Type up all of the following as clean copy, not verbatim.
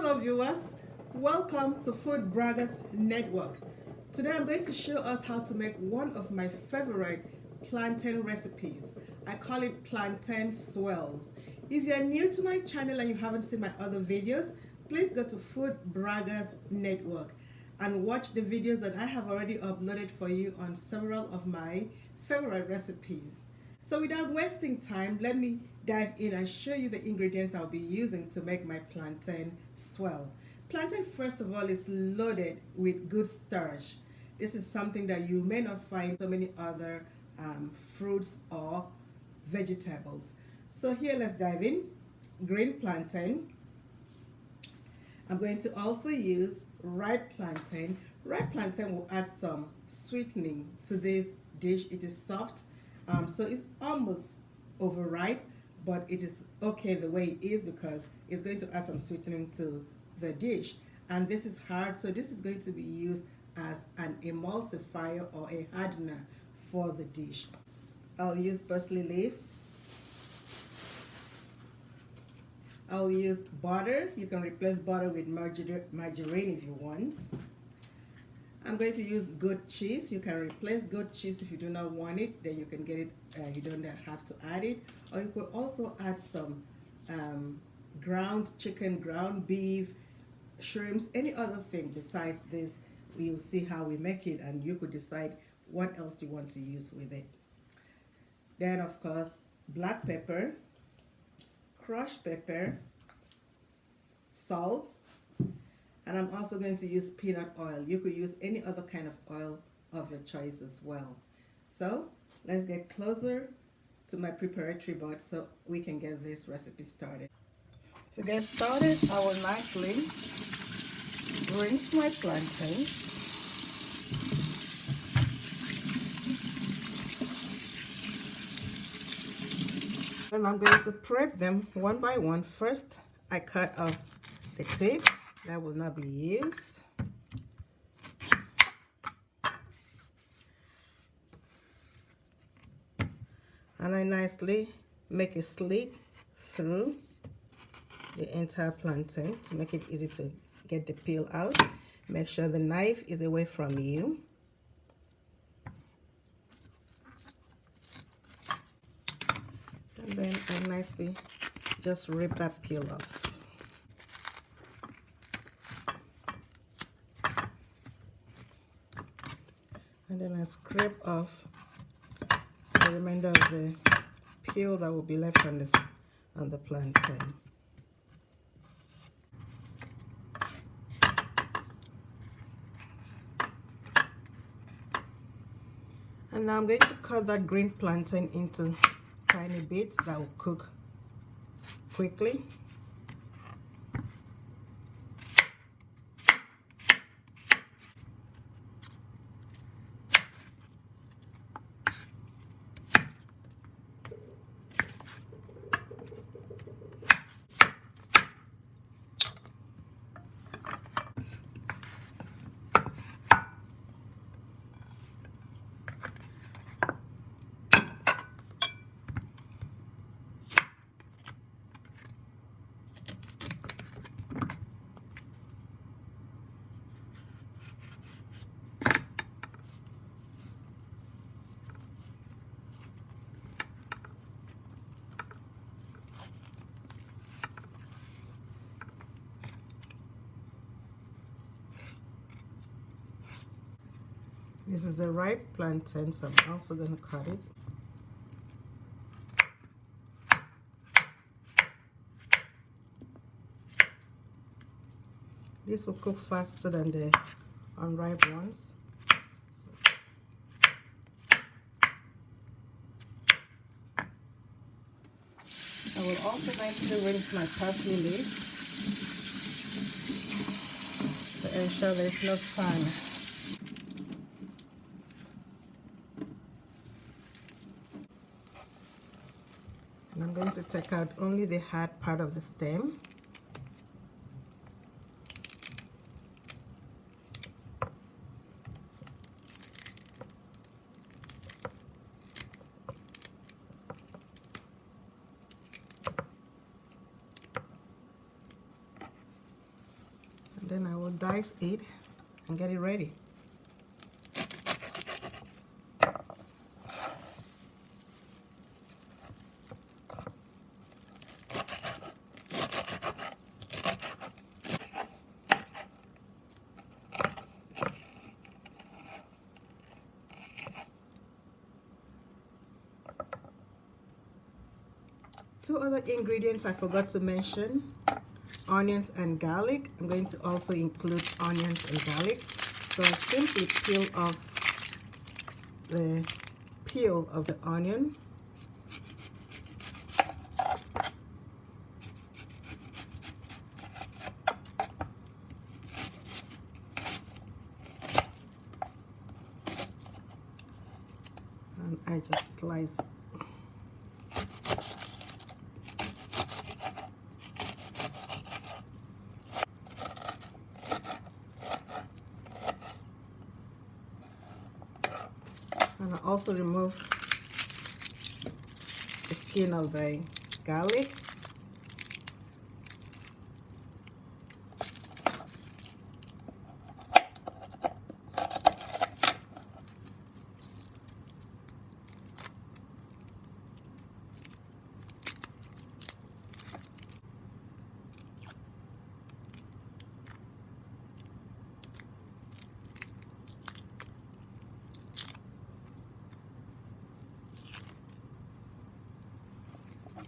Hello viewers, welcome to Food Braggers Network. Today I'm going to show us how to make one of my favorite plantain recipes. I call it plantain swirls. If you're new to my channel and you haven't seen my other videos, please go to Food Braggers Network and watch the videos that I have already uploaded for you on several of my favorite recipes. So without wasting time, let me dive in and show you the ingredients I'll be using to make my plantain swirl. Plantain, first of all, is loaded with good starch. This is something that you may not find so many other fruits or vegetables. So here, let's dive in. Green plantain. I'm going to also use ripe plantain. Ripe plantain will add some sweetening to this dish. It is soft. So it's almost overripe, but it is okay the way it is because it's going to add some sweetening to the dish. And this is hard, so this is going to be used as an emulsifier or a hardener for the dish. I'll use parsley leaves. I'll use butter. You can replace butter with margarine if you want. I'm going to use goat cheese. You can replace goat cheese if you do not want it, then you can get it, you don't have to add it. Or you could also add some ground chicken, ground beef, shrimps, any other thing besides this. We'll see how we make it and you could decide what else you want to use with it. Then of course, black pepper, crushed pepper, salt, and I'm also going to use peanut oil. You could use any other kind of oil of your choice as well. So let's get closer to my preparatory board so we can get this recipe started. To get started, I will nicely rinse my plantain. And I'm going to prep them one by one. First, I cut off the tip. That will not be used. And I nicely make a slit through the entire plantain to make it easy to get the peel out. Make sure the knife is away from you. And then I nicely just rip that peel off. And then I scrape off the remainder of the peel that will be left on the plantain. And now I'm going to cut that green plantain into tiny bits that will cook quickly. This is the ripe plantain, so I'm also going to cut it. This will cook faster than the unripe ones. I will also nicely rinse my parsley leaves to ensure there is no sand. And I'm going to take out only the hard part of the stem. Then I will dice it and get it ready. Two other ingredients I forgot to mention: onions and garlic. I'm going to also include onions and garlic. So I simply peel off the peel of the onion. And I just slice it. And I also remove the skin of the garlic.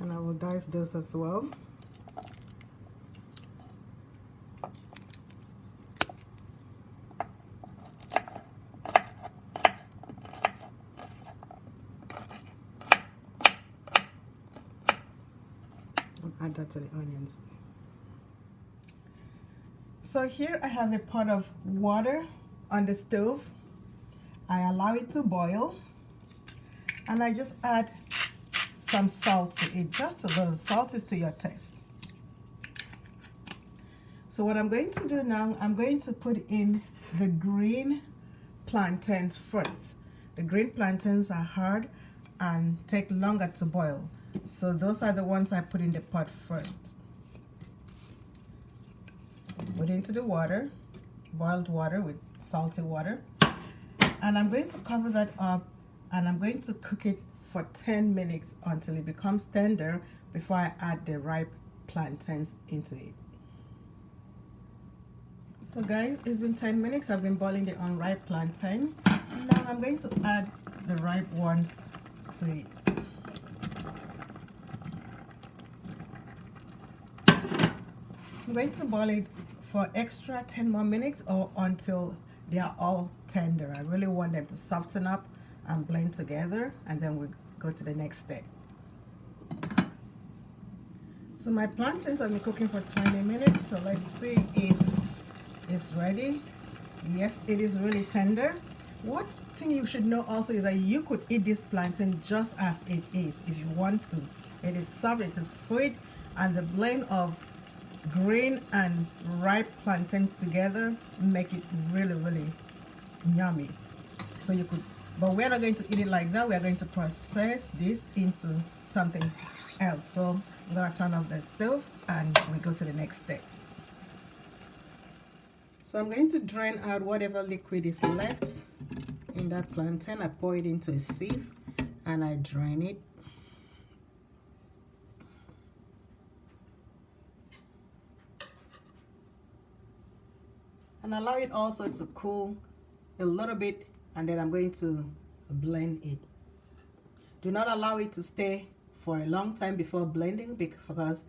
And I will dice those as well. And add that to the onions. So here I have a pot of water on the stove. I allow it to boil, and I just add some salt to it. Just a little salt is to your taste. So what I'm going to do now, I'm going to put in the green plantains first. The green plantains are hard and take longer to boil, so those are the ones I put in the pot first. Put into the water, boiled water with salty water, and I'm going to cover that up, and I'm going to cook it for 10 minutes until it becomes tender before I add the ripe plantains into it. So guys, it's been 10 minutes. I've been boiling the unripe plantain. Now I'm going to add the ripe ones to it. I'm going to boil it for extra 10 more minutes or until they are all tender. I really want them to soften up and blend together, and then we go to the next step. So my plantains have been cooking for 20 minutes, so let's see if it's ready. Yes, it is really tender. One thing you should know also is that you could eat this plantain just as it is if you want to. It is soft, it is sweet, and the blend of green and ripe plantains together make it really yummy. So you could, but we're not going to eat it like that. We are going to process this into something else. So I'm going to turn off the stove and we go to the next step. So I'm going to drain out whatever liquid is left in that plantain. I pour it into a sieve and I drain it. And allow it also to cool a little bit, and then I'm going to blend it. Do not allow it to stay for a long time before blending, because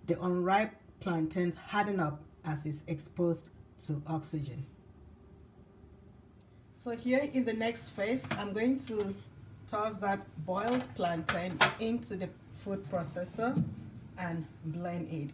the unripe plantains harden up as it's exposed to oxygen. So here in the next phase, I'm going to toss that boiled plantain into the food processor and blend it.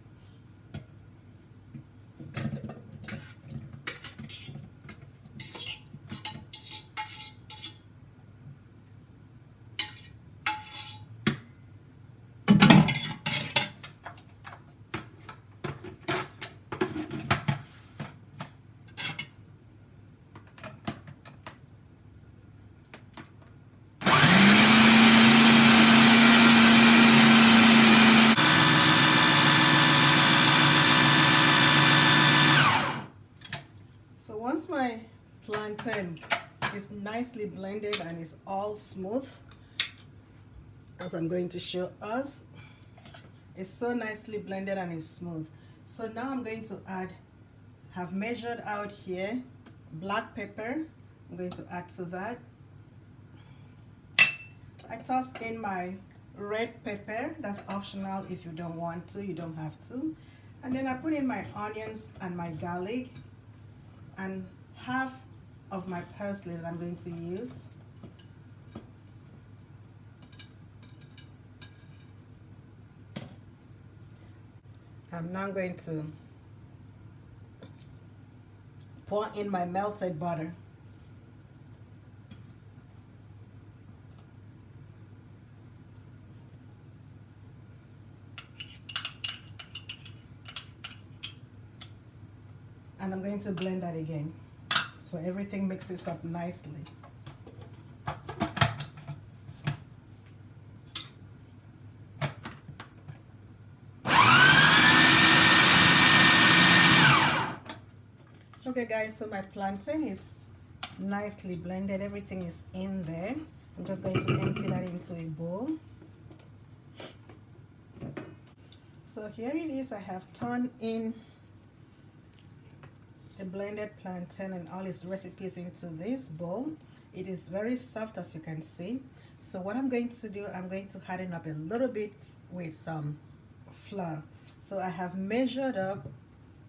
once my plantain is nicely blended and is all smooth, as I'm going to show us, it's so nicely blended and it's smooth. So now I'm going to have measured out here black pepper. I'm going to add to that. I toss in my red pepper. That's optional. If you don't want to, you don't have to. And then I put in my onions and my garlic and half of my parsley that I'm going to use. I'm now going to pour in my melted butter. And I'm going to blend that again so everything mixes up nicely. Okay guys, so my plantain is nicely blended. Everything is in there. I'm just going to empty that into a bowl. So here it is. I have turned in the blended plantain and all its recipes into this bowl. It is very soft, as you can see. So what I'm going to do, I'm going to harden up a little bit with some flour. So I have measured up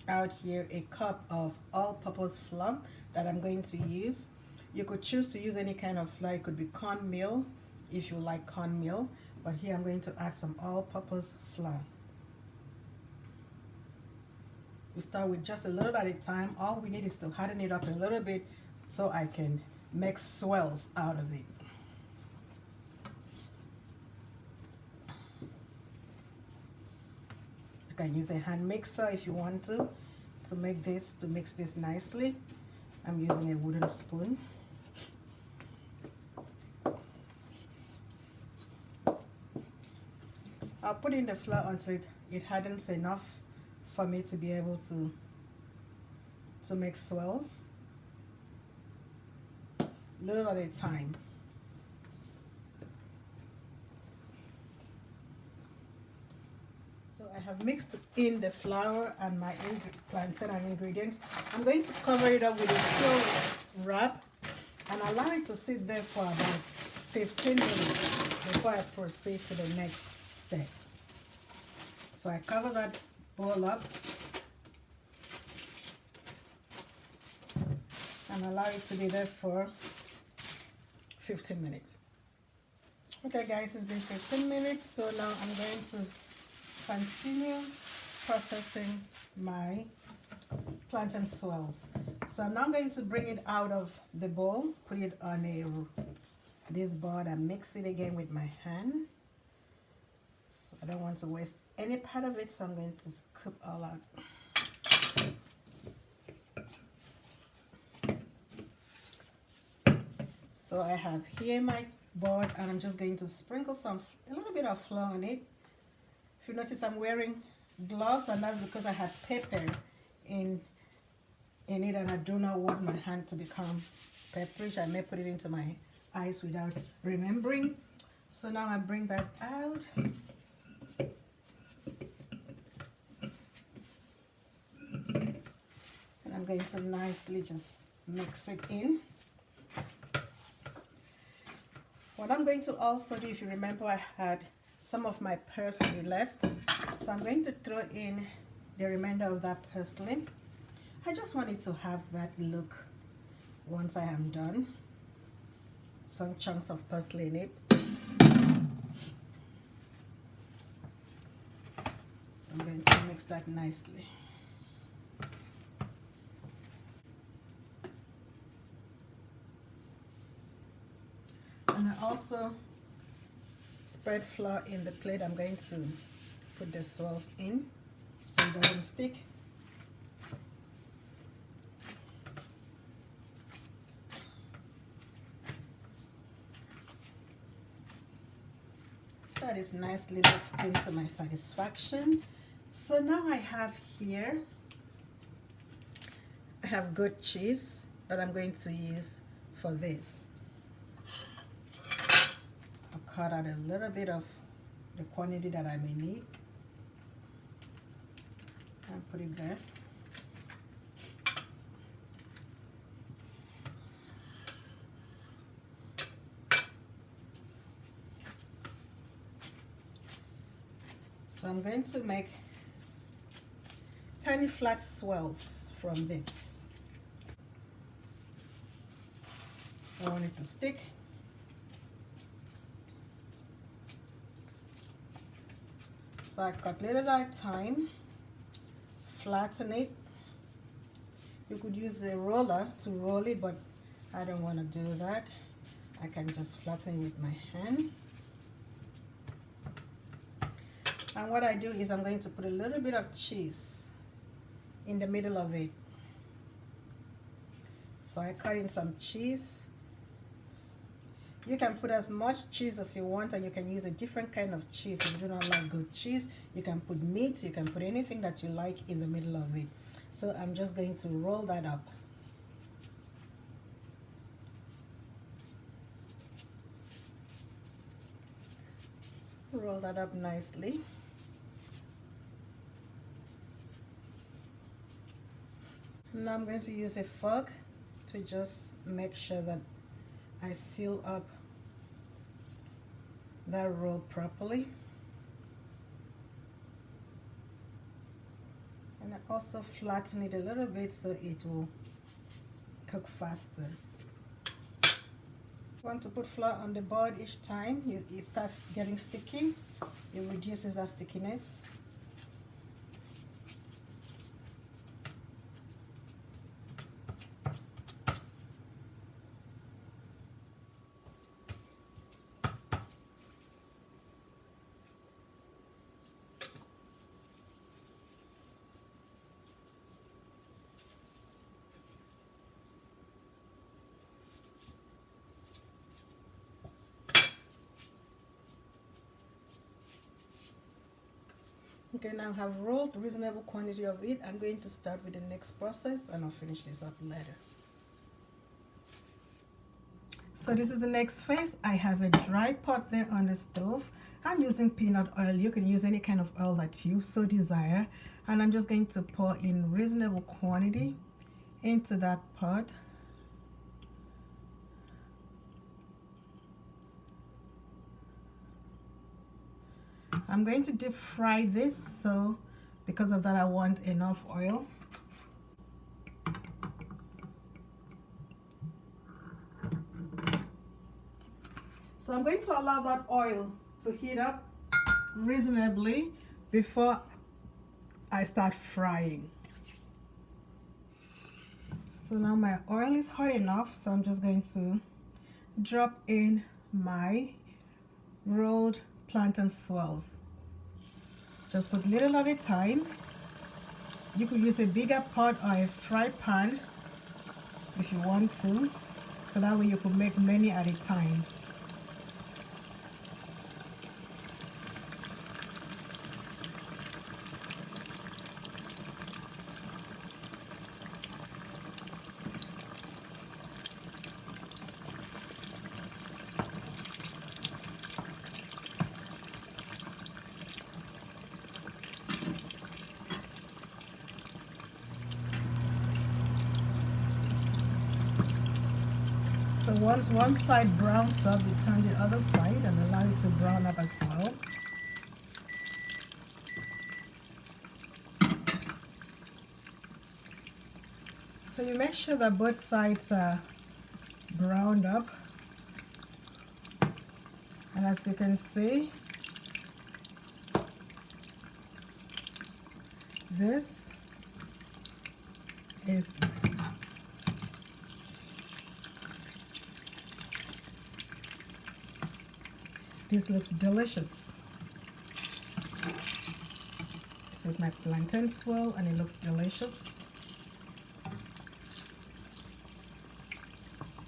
out here a cup of all-purpose flour that I'm going to use. You could choose to use any kind of flour. It could be cornmeal if you like cornmeal, but here I'm going to add some all-purpose flour. We start with just a little at a time. All we need is to harden it up a little bit so I can make swirls out of it. You can use a hand mixer if you want to mix this nicely. I'm using a wooden spoon. I'll put in the flour until it hardens enough for me to be able to make swirls, little at a time. So I have mixed in the flour and my plantain and ingredients. I'm going to cover it up with a swirl wrap and allow it to sit there for about 15 minutes before I proceed to the next step. So I cover that bowl up and allow it to be there for 15 minutes. Okay guys, it's been 15 minutes, so now I'm going to continue processing my plantain swirls. So I'm now going to bring it out of the bowl, put it on this board and mix it again with my hand. So I don't want to waste any part of it, so I'm going to scoop all out. So I have here my board and I'm just going to sprinkle a little bit of flour on it. If you notice, I'm wearing gloves, and that's because I have pepper in it and I do not want my hand to become pepperish. I may put it into my eyes without remembering. So now I bring that out. And I'm going to nicely just mix it in. What I'm going to also do, if you remember, I had some of my parsley left, so I'm going to throw in the remainder of that parsley. I just want it to have that look once I am done. Some chunks of parsley in it. So I'm going to mix that nicely. And I also spread flour in the plate. I'm going to put the swirls in so it doesn't stick. That is nicely mixed in to my satisfaction. So now I have here have good cheese that I'm going to use for this. I'll cut out a little bit of the quantity that I may need and put it there. So I'm going to make tiny flat swirls from this. I want it to stick. So I cut little at a time, flatten it. You could use a roller to roll it, but I don't want to do that. I can just flatten it with my hand. And what I do is I'm going to put a little bit of cheese in the middle of it. So I cut in some cheese. You can put as much cheese as you want, and you can use a different kind of cheese. If you do not like good cheese, you can put meat, you can put anything that you like in the middle of it. So I'm just going to roll that up. Roll that up nicely. Now I'm going to use a fork to just make sure that I seal up that roll properly. And I also flatten it a little bit so it will cook faster. You want to put flour on the board each time it starts getting sticky. It reduces that stickiness. Okay, now I have rolled a reasonable quantity of it. I'm going to start with the next process and I'll finish this up later. So this is the next phase. I have a dry pot there on the stove. I'm using peanut oil. You can use any kind of oil that you so desire. And I'm just going to pour in reasonable quantity into that pot. I'm going to deep fry this, so because of that I want enough oil. So I'm going to allow that oil to heat up reasonably before I start frying. So now my oil is hot enough, so I'm just going to drop in my rolled plantain swirls. Just put little at a time. You could use a bigger pot or a fry pan if you want to, so that way you could make many at a time. So once one side browns up, you turn the other side and allow it to brown up as well. So you make sure that both sides are browned up. And as you can see, this looks delicious. This is my plantain swirl and it looks delicious.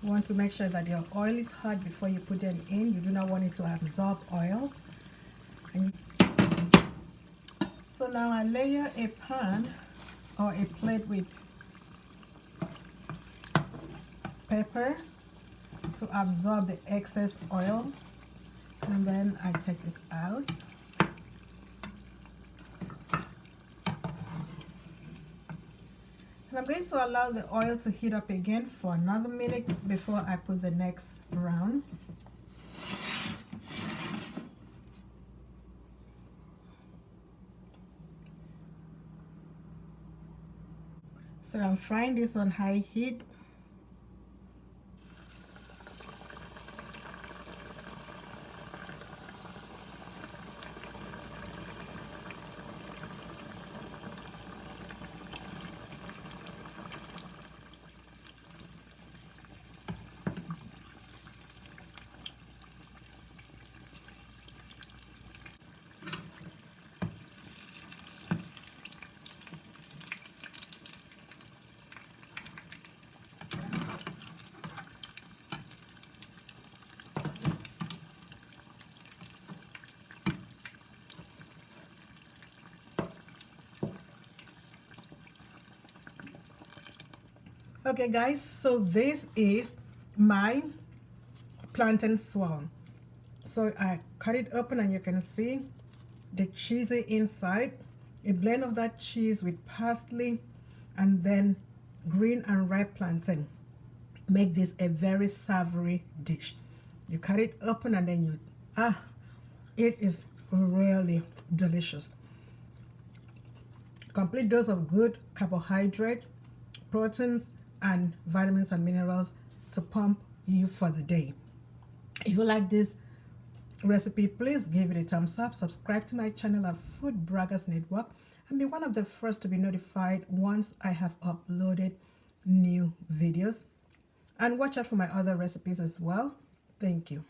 You want to make sure that your oil is hot before you put them in. You do not want it to absorb oil. So now I layer a pan or a plate with pepper to absorb the excess oil, and then I take this out. And I'm going to allow the oil to heat up again for another minute before I put the next round. So I'm frying this on high heat. Okay guys, so this is my plantain swirl. So I cut it open and you can see the cheesy inside. A blend of that cheese with parsley and then green and ripe plantain make this a very savory dish. You cut it open and then you it is really delicious. Complete dose of good carbohydrate, proteins, and vitamins and minerals to pump you for the day. If you like this recipe, please give it a thumbs up, subscribe to my channel at Food Braggers Network, and be one of the first to be notified once I have uploaded new videos. And watch out for my other recipes as well. Thank you.